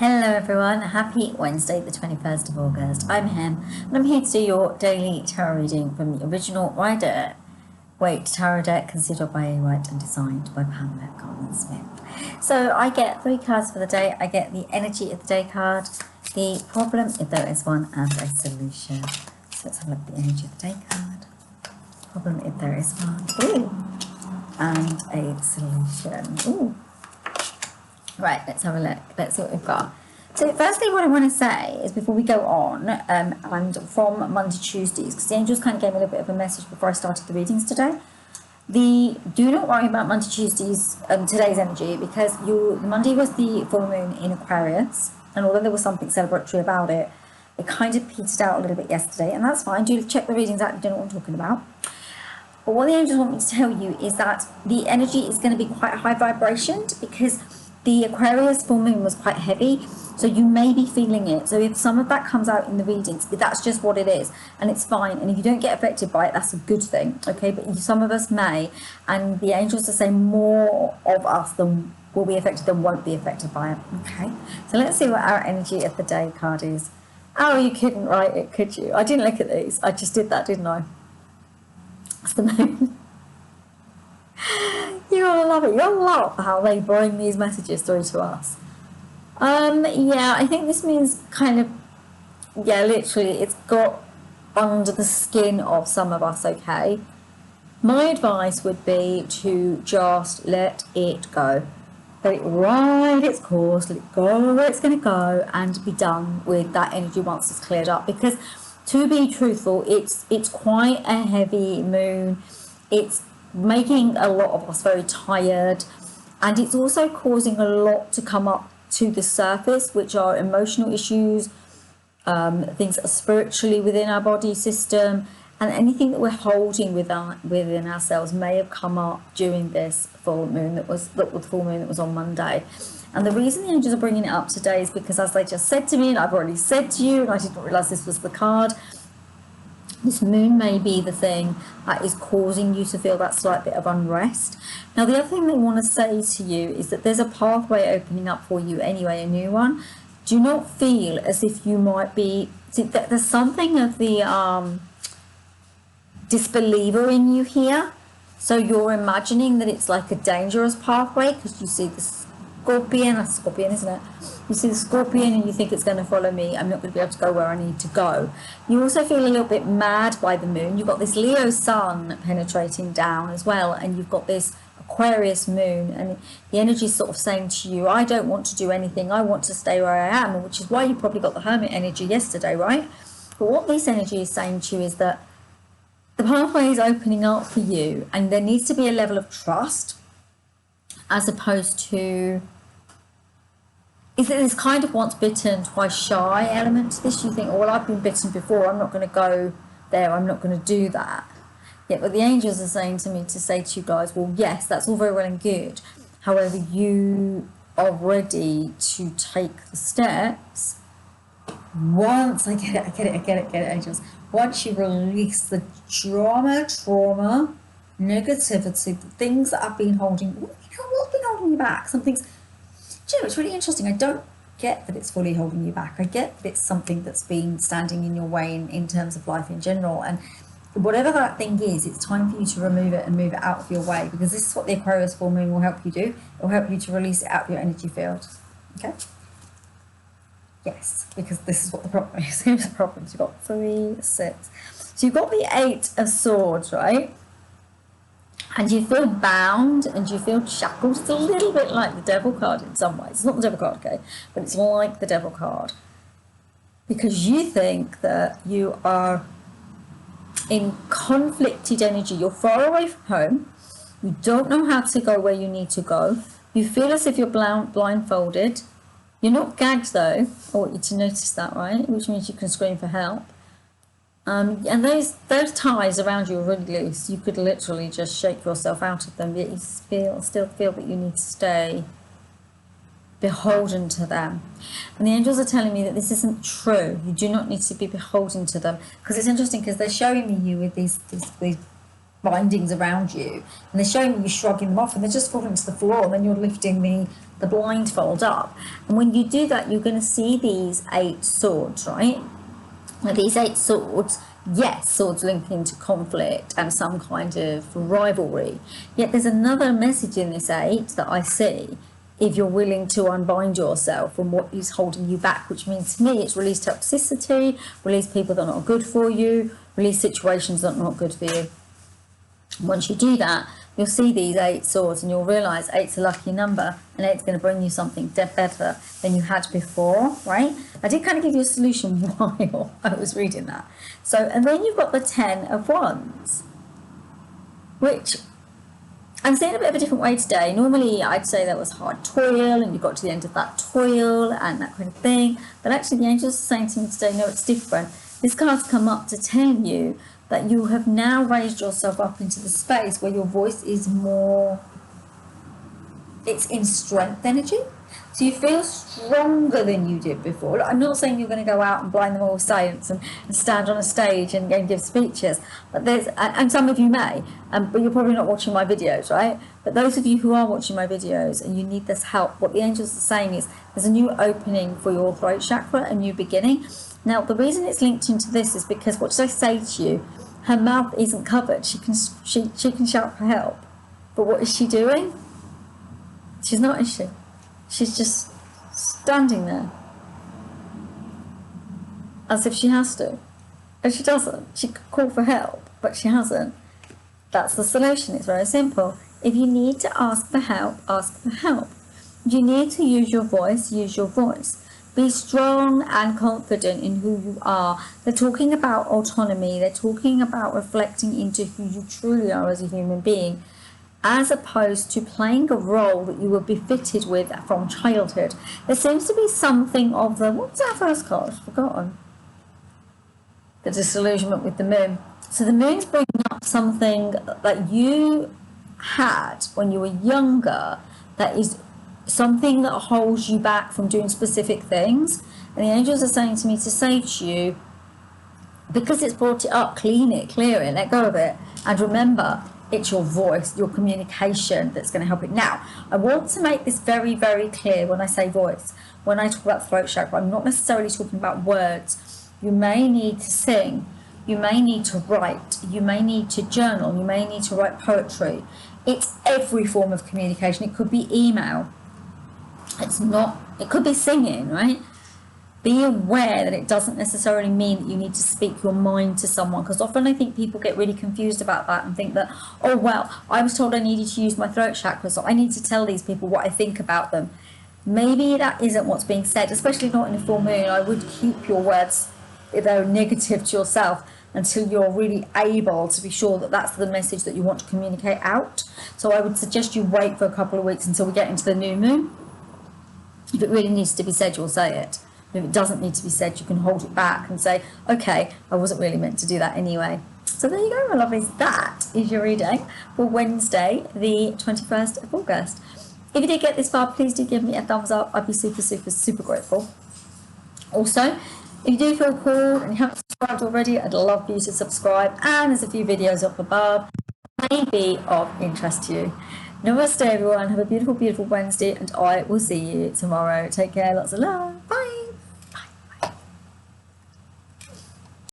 Hello everyone, happy Wednesday the 21st of August. I'm Hem and I'm here to do your daily tarot reading from the original Rider Waite Tarot Deck, considered by Rider Waite and designed by Pamela Coleman-Smith. So I get 3 cards for the day. I get the energy of the day card, the problem if there is one, and a solution. So let's have a look at the energy of the day card, problem if there is one, and a solution. Ooh. Right, let's have a look. Let's see what we've got. So firstly, what I want to say is before we go on, and from Monday, Tuesdays, because the angels kind of gave me a little bit of a message before I started the readings today. Do not worry about Monday, Tuesdays, today's energy, because Monday was the full moon in Aquarius, and although there was something celebratory about it, it kind of petered out a little bit yesterday, and that's fine. Do check the readings out if you don't know what I'm talking about. But what the angels want me to tell you is that the energy is going to be quite high vibration, because the Aquarius full moon was quite heavy, so you may be feeling it. So if some of that comes out in the readings, that's just what it is, and it's fine. And if you don't get affected by it, that's a good thing, okay? But some of us may, and the angels are saying more of us than will be affected than won't be affected by it, okay? So let's see what our energy of the day card is. Oh, you couldn't write it, could you? I didn't look at these. I just did that, didn't I? That's the moon. You're gonna love it. You'll love how they bring these messages through to us. Yeah, I think this means kind of, yeah, literally, it's got under the skin of some of us, okay? My advice would be to just let it go. Let it ride its course, let it go where it's going to go, and be done with that energy once it's cleared up. Because to be truthful, it's quite a heavy moon. It's making a lot of us very tired, and it's also causing a lot to come up to the surface, which are emotional issues, things that are spiritually within our body system, and anything that we're holding within ourselves may have come up during this full moon that was on Monday. And the reason the angels are bringing it up today is because, as they just said to me, and I've already said to you, and I didn't realize this was the card, this moon may be the thing that is causing you to feel that slight bit of unrest. Now, the other thing they want to say to you is that there's a pathway opening up for you anyway, a new one. Do not feel as if you might be... See, there's something of the disbeliever in you here. So you're imagining that it's like a dangerous pathway because you see the scorpion. That's scorpion, isn't it? You see the scorpion and you think it's going to follow me. I'm not going to be able to go where I need to go. You also feel a little bit mad by the moon. You've got this Leo sun penetrating down as well, and you've got this Aquarius moon, and the energy is sort of saying to you, I don't want to do anything. I want to stay where I am, which is why you probably got the Hermit energy yesterday, right? But what this energy is saying to you is that the pathway is opening up for you, and there needs to be a level of trust as opposed to... Is it this kind of once bitten, twice shy element to this? You think, oh, well, I've been bitten before, I'm not going to go there, I'm not going to do that. Yeah, but the angels are saying to me to say to you guys, well, yes, that's all very well and good. However, you are ready to take the steps once, I get it, angels. Once you release the trauma, negativity, the things that have been holding, what's been holding you back? Something's... Do you know, it's really interesting. I don't get that it's fully holding you back. I get that it's something that's been standing in your way in terms of life in general. And whatever that thing is, it's time for you to remove it and move it out of your way, because this is what the Aquarius full moon will help you do. It will help you to release it out of your energy field. Okay? Yes, because this is what the problem is. Here's the problem. You've got 3, 6. So you've got the 8 of Swords, right? And you feel bound and you feel shackled. It's a little bit like the Devil card in some ways. It's not the Devil card, okay? But it's like the Devil card. Because you think that you are in conflicted energy. You're far away from home. You don't know how to go where you need to go. You feel as if you're blindfolded. You're not gagged, though. I want you to notice that, right? Which means you can scream for help. And those ties around you are really loose. You could literally just shake yourself out of them, yet you still feel that you need to stay beholden to them. And the angels are telling me that this isn't true. You do not need to be beholden to them. Because it's interesting, because they're showing me you with these bindings around you, and they're showing you shrugging them off, and they're just falling to the floor, and then you're lifting the blindfold up. And when you do that, you're going to see these 8 swords, right? Now, these 8 swords, yes, swords link into conflict and some kind of rivalry. Yet there's another message in this 8 that I see. If you're willing to unbind yourself from what is holding you back, which means to me it's release toxicity, release people that are not good for you, release situations that are not good for you. Once you do that, you'll see these 8 swords and you'll realise 8's a lucky number, and 8's going to bring you something better than you had before, right? I did kind of give you a solution while I was reading that. So, and then you've got the 10 of Wands, which I'm seeing a bit of a different way today. Normally I'd say that was hard toil and you got to the end of that toil and that kind of thing. But actually the angels are saying to me today, no, it's different. This card's come up to tell you that you have now raised yourself up into the space where your voice is more, it's in strength energy. So you feel stronger than you did before. I'm not saying you're going to go out and blind them all with science and stand on a stage and give speeches, but there's, and some of you may, but you're probably not watching my videos, right? But those of you who are watching my videos and you need this help, what the angels are saying is there's a new opening for your throat chakra, a new beginning. Now, the reason it's linked into this is because what did I say to you? Her mouth isn't covered. She can shout for help. But what is she doing? She's not, is she? She's just standing there. As if she has to. And she doesn't. She could call for help, but she hasn't. That's the solution. It's very simple. If you need to ask for help, ask for help. If you need to use your voice, use your voice. Be strong and confident in who you are. They're talking about autonomy. They're talking about reflecting into who you truly are as a human being, as opposed to playing a role that you were befitted with from childhood. There seems to be something of the, what's that first card? I've forgotten. The disillusionment with the moon. So the moon's bringing up something that you had when you were younger that is something that holds you back from doing specific things. And the angels are saying to me to say to you, because it's brought it up, clean it, clear it, let go of it. And remember, it's your voice, your communication that's going to help it. Now, I want to make this very, very clear when I say voice. When I talk about throat chakra, I'm not necessarily talking about words. You may need to sing. You may need to write. You may need to journal. You may need to write poetry. It's every form of communication. It could be email. It's not, it could be singing, right? Be aware that it doesn't necessarily mean that you need to speak your mind to someone, because often I think people get really confused about that and think that, oh, well, I was told I needed to use my throat chakra, so I need to tell these people what I think about them. Maybe that isn't what's being said, especially not in a full moon. I would keep your words, if they're negative to yourself, until you're really able to be sure that that's the message that you want to communicate out. So I would suggest you wait for a couple of weeks until we get into the new moon. If it really needs to be said, you'll say it. If it doesn't need to be said, you can hold it back and say, okay, I wasn't really meant to do that anyway. So there you go, my lovelies. That is your reading for Wednesday, the 21st of August. If you did get this far, please do give me a thumbs up. I'd be super, super, super grateful. Also, if you do feel called and you haven't subscribed already, I'd love for you to subscribe. And there's a few videos up above that may be of interest to you. Namaste, everyone. Have a beautiful, beautiful Wednesday, and I will see you tomorrow. Take care. Lots of love. Bye.